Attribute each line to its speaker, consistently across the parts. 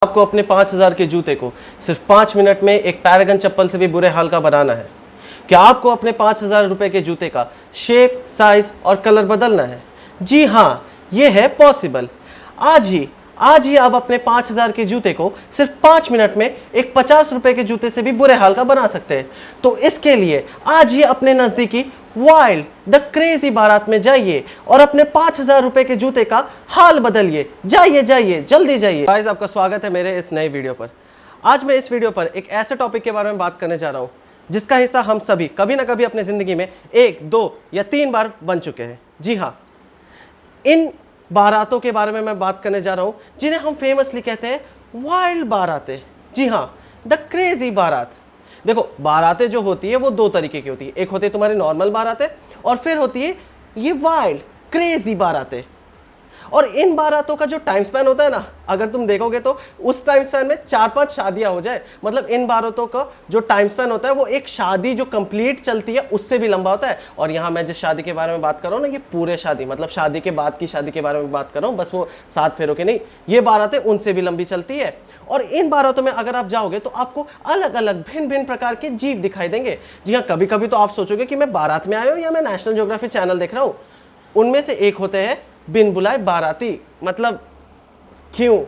Speaker 1: आपको अपने 5,000 के जूते को सिर्फ 5 मिनट में एक पैरागन चप्पल से भी बुरे हाल का बनाना है। क्या आपको अपने 5,000 रुपए के जूते का शेप, साइज और कलर बदलना है? जी हाँ, ये है पॉसिबल। आज ही आप अपने 5,000 के जूते को सिर्फ 5 मिनट में एक 50 रुपए के जूते से भी बुरे हाल का बना सकते हैं। तो इसके लिए आज ही अपने नजदीकी वाइल्ड द क्रेजी बारात में जाइए और अपने 5,000 रुपए के जूते का हाल बदलिए। जाइए जल्दी जाइए। गाइस, आपका स्वागत है मेरे इस नए वीडियो पर। आज मैं इस वीडियो पर एक ऐसे टॉपिक के बारे में बात करने जा रहा हूँ जिसका हिस्सा हम सभी कभी ना कभी अपने जिंदगी में 1, 2 या 3 बार बन चुके हैं। जी हाँ, इन बारातों के बारे में मैं बात करने जा रहा हूं जिन्हें हम फेमसली कहते हैं वाइल्ड बारातें। जी हाँ, द क्रेजी बारात। देखो, बारातें जो होती है वो 2 तरीके की होती है। एक होती है तुम्हारी नॉर्मल बारातें और फिर होती है ये वाइल्ड क्रेजी बारातें। और इन बारातों का जो टाइम स्पैन होता है ना, अगर तुम देखोगे तो उस टाइम स्पैन में 4-5 शादियां हो जाए। मतलब इन बारातों का जो टाइम स्पैन होता है वो एक शादी जो कंप्लीट चलती है उससे भी लंबा होता है। और यहाँ मैं जिस शादी के बारे में बात कर रहा हूँ ना, ये पूरे शादी मतलब शादी के बाद की शादी के बारे में बात कर रहा हूँ, बस वो 7 फेरों की नहीं। ये बारातें उनसे भी लंबी चलती है। और इन बारातों में अगर आप जाओगे तो आपको अलग अलग भिन्न भिन्न प्रकार के जीव दिखाई देंगे। जी हाँ, कभी कभी तो आप सोचोगे कि मैं बारात में आया हूँ या मैं नेशनल ज्योग्राफी चैनल देख रहा हूँ। उनमें से एक होते हैं बिन बुलाए बाराती। मतलब क्यों?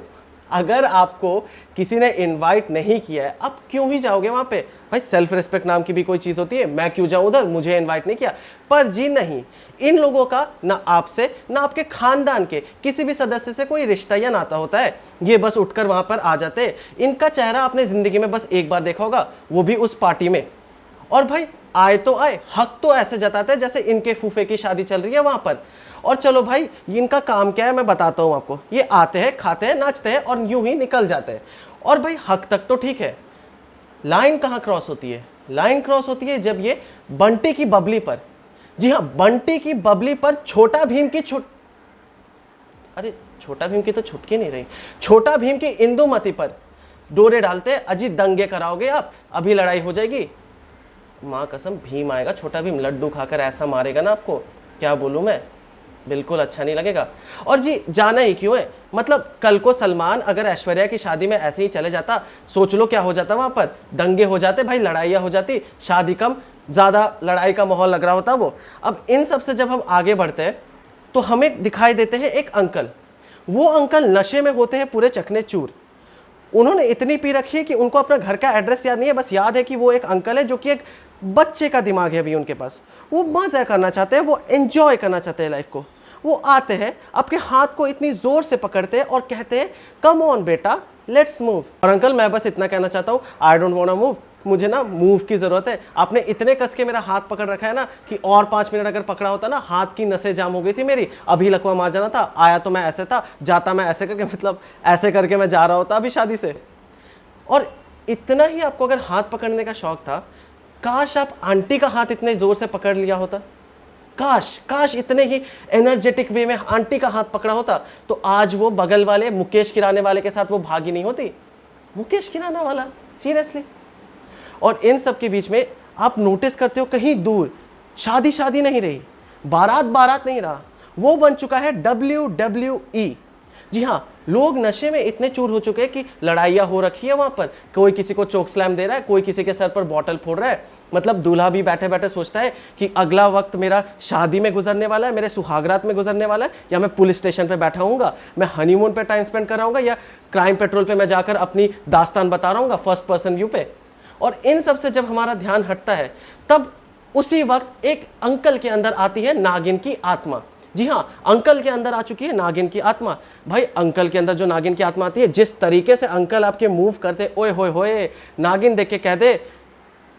Speaker 1: अगर आपको किसी ने इनवाइट नहीं किया है, आप क्यों ही जाओगे वहां पे? भाई, सेल्फ रिस्पेक्ट नाम की भी कोई चीज होती है। मैं क्यों जाऊं उधर, मुझे इनवाइट नहीं किया। पर जी नहीं, इन लोगों का ना आपसे ना आपके खानदान के किसी भी सदस्य से कोई रिश्ता या नाता होता है। ये बस उठकर वहां पर आ जाते हैं। इनका चेहरा आपने जिंदगी में बस एक बार देखा होगा, वो भी उस पार्टी में। और भाई, आए तो आए, हक तो ऐसे जताते हैं जैसे इनके फूफे की शादी चल रही है वहां पर। और चलो भाई, इनका काम क्या है मैं बताता हूं आपको। ये आते हैं, खाते हैं, नाचते हैं और यूं ही निकल जाते हैं। और भाई, हक तक तो ठीक है। लाइन कहां क्रॉस होती है? लाइन क्रॉस होती है जब ये बंटी की बबली पर, जी हां, बंटी की बबली पर छोटा भीम की अरे छोटा भीम की तो छुटकी नहीं रही, छोटा भीम की इंदुमती पर डोरे डालते हैं। अजी दंगे कराओगे आप, अभी लड़ाई हो जाएगी। मां कसम, भीम आएगा, छोटा भीम लड्डू खाकर ऐसा मारेगा ना आपको, क्या बोलूं मैं, बिल्कुल अच्छा नहीं लगेगा। और जी, जाना ही क्यों है? मतलब कल को सलमान अगर ऐश्वर्या की शादी में ऐसे ही चले जाता, सोच लो क्या हो जाता वहां पर। दंगे हो जाते भाई, लड़ाइयां हो जाती, शादी कम ज्यादा लड़ाई का माहौल लग रहा होता वो। अब इन सब से जब हम आगे बढ़ते हैं तो हमें दिखाई देते हैं एक अंकल। वो अंकल नशे में होते हैं पूरे चकनाचूर। उन्होंने इतनी पी रखी है कि उनको अपना घर का एड्रेस याद नहीं है, बस याद है कि वो एक अंकल है जो कि एक बच्चे का दिमाग है अभी उनके पास। वो मजा करना चाहते हैं, वो एंजॉय करना चाहते हैं लाइफ को। वो आते हैं, आपके हाथ को इतनी जोर से पकड़ते हैं और कहते हैं, कम ऑन बेटा, लेट्स मूव। और अंकल, मैं बस इतना कहना चाहता हूँ, I don't want to move, मुझे ना मूव की जरूरत है। आपने इतने कस के मेरा हाथ पकड़ रखा है ना कि और 5 मिनट अगर पकड़ा होता ना, हाथ की नसें जाम हो गई थी मेरी, अभी लकवा मार जाना था। आया तो मैं ऐसे था, जाता मैं ऐसे करके, मतलब ऐसे करके मैं जा रहा होता अभी शादी से। और इतना ही आपको अगर हाथ पकड़ने का शौक था, काश आप आंटी का हाथ इतने जोर से पकड़ लिया होता। काश इतने ही एनर्जेटिक वे में आंटी का हाथ पकड़ा होता, तो आज वो बगल वाले मुकेश किराने वाले के साथ वो भागी नहीं होती। मुकेश किराना वाला, सीरियसली। और इन सब के बीच में आप नोटिस करते हो, कहीं दूर शादी नहीं रही, बारात नहीं रहा, वो बन चुका है WWE। जी हाँ, लोग नशे में इतने चूर हो चुके हैं कि लड़ाइयाँ हो रखी है वहां पर। कोई किसी को चोक स्लैम दे रहा है, कोई किसी के सर पर बॉटल फोड़ रहा है। मतलब दूल्हा भी बैठे बैठे सोचता है कि अगला वक्त मेरा शादी में गुजरने वाला है, मेरे सुहागरात में गुजरने वाला है, या मैं पुलिस स्टेशन पे बैठा हूँगा, मैं हनीमून पे टाइम स्पेंड कर रहा हूँगा, या क्राइम पेट्रोल पे मैं जाकर अपनी दास्तान बता रहा हूँ फर्स्ट पर्सन व्यू पे। और इन सब से जब हमारा ध्यान हटता है, तब उसी वक्त एक अंकल के अंदर आती है नागिन की आत्मा। जी हाँ, अंकल के अंदर आ चुकी है नागिन की आत्मा। भाई, अंकल के अंदर जो नागिन की आत्मा आती है, जिस तरीके से अंकल आपके मूव करते, ओए होए होए, नागिन देख के कह दे,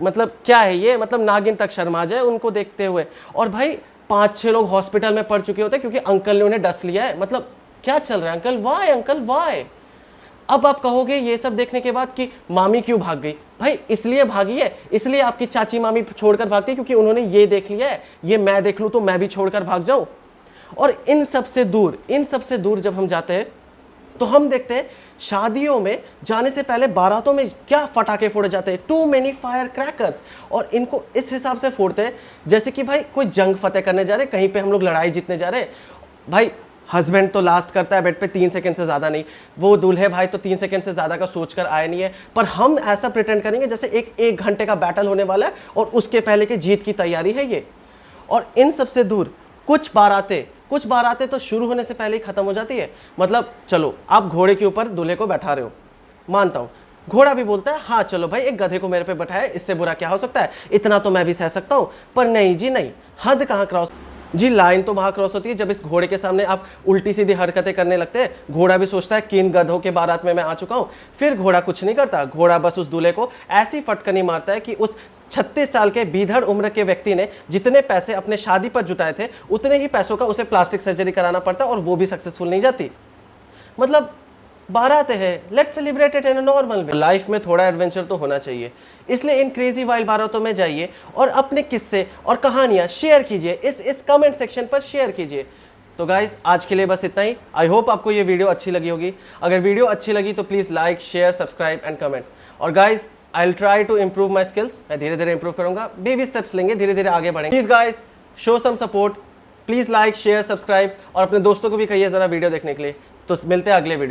Speaker 1: मतलब क्या है ये, मतलब नागिन तक शर्मा जाए उनको देखते हुए। और भाई, 5-6 लोग हॉस्पिटल में पड़ चुके होते क्योंकि अंकल ने उन्हें डस लिया है। मतलब क्या चल रहा है अंकल, वाई अंकल वाई? अब आप कहोगे ये सब देखने के बाद कि मामी क्यों भाग गई? भाई, इसलिए भागी है, इसलिए आपकी चाची मामी छोड़कर भागती है क्योंकि उन्होंने ये देख लिया है, ये मैं देख लूं तो मैं भी छोड़कर भाग जाऊं। और इन सब से दूर जब हम जाते हैं तो हम देखते हैं शादियों में जाने से पहले बारातों में क्या फटाके फोड़े जाते हैं, टू मेनी फायर क्रैकर्स। और इनको इस हिसाब से फोड़ते हैं जैसे कि भाई कोई जंग फतेह करने जा रहे हैं, कहीं पे हम लोग लड़ाई जीतने जा रहे हैं। भाई, हस्बैंड तो लास्ट करता है बेड पे 3 सेकंड से ज़्यादा नहीं, वो दूल्हे भाई तो 3 सेकंड से ज़्यादा का सोचकर आए नहीं है, पर हम ऐसा प्रिटेंड करेंगे जैसे एक घंटे का बैटल होने वाला है और उसके पहले की जीत की तैयारी है ये। और इन सबसे दूर कुछ बारातें तो शुरू होने से पहले ही खत्म हो जाती है। मतलब चलो आप घोड़े के ऊपर दूल्हे को बैठा रहे हो, मानता हूँ, घोड़ा भी बोलता है हाँ चलो भाई एक गधे को मेरे पे बैठाया, इससे बुरा क्या हो सकता है, इतना तो मैं भी सह सकता हूँ। पर नहीं जी नहीं, हद कहाँ क्रॉस जी, लाइन तो वहाँ क्रॉस होती है जब इस घोड़े के सामने आप उल्टी सीधी हरकतें करने लगते हैं। घोड़ा भी सोचता है किन गधों के बारात में मैं आ चुका हूँ। फिर घोड़ा कुछ नहीं करता, घोड़ा बस उस दूल्हे को ऐसी फटकनी मारता है कि उस 36 साल के बीधड़ उम्र के व्यक्ति ने जितने पैसे अपने शादी पर जुटाए थे उतने ही पैसों का उसे प्लास्टिक सर्जरी कराना पड़ता और वो भी सक्सेसफुल नहीं जाती। मतलब बारात है, let's celebrate it in a normal way. Life में थोड़ा एडवेंचर तो होना चाहिए, इसलिए इन क्रेजी वाइल्ड बारातों में जाइए और अपने किस्से और कहानियां शेयर कीजिए, इस कमेंट सेक्शन पर शेयर कीजिए। तो गाइस आज के लिए बस इतना ही। आई होप आपको ये वीडियो अच्छी लगी होगी। अगर वीडियो अच्छी लगी तो please like, share, subscribe and comment. और guys I will try to improve my skills, मैं धीरे धीरे इंप्रूव करूंगा, बेबी स्टेप्स लेंगे, धीरे धीरे आगे बढ़ेंगे। Please guys show some support, please like, share, subscribe और अपने दोस्तों को भी कहिए ज़रा वीडियो देखने के लिए। तो मिलते हैं अगले वीडियो।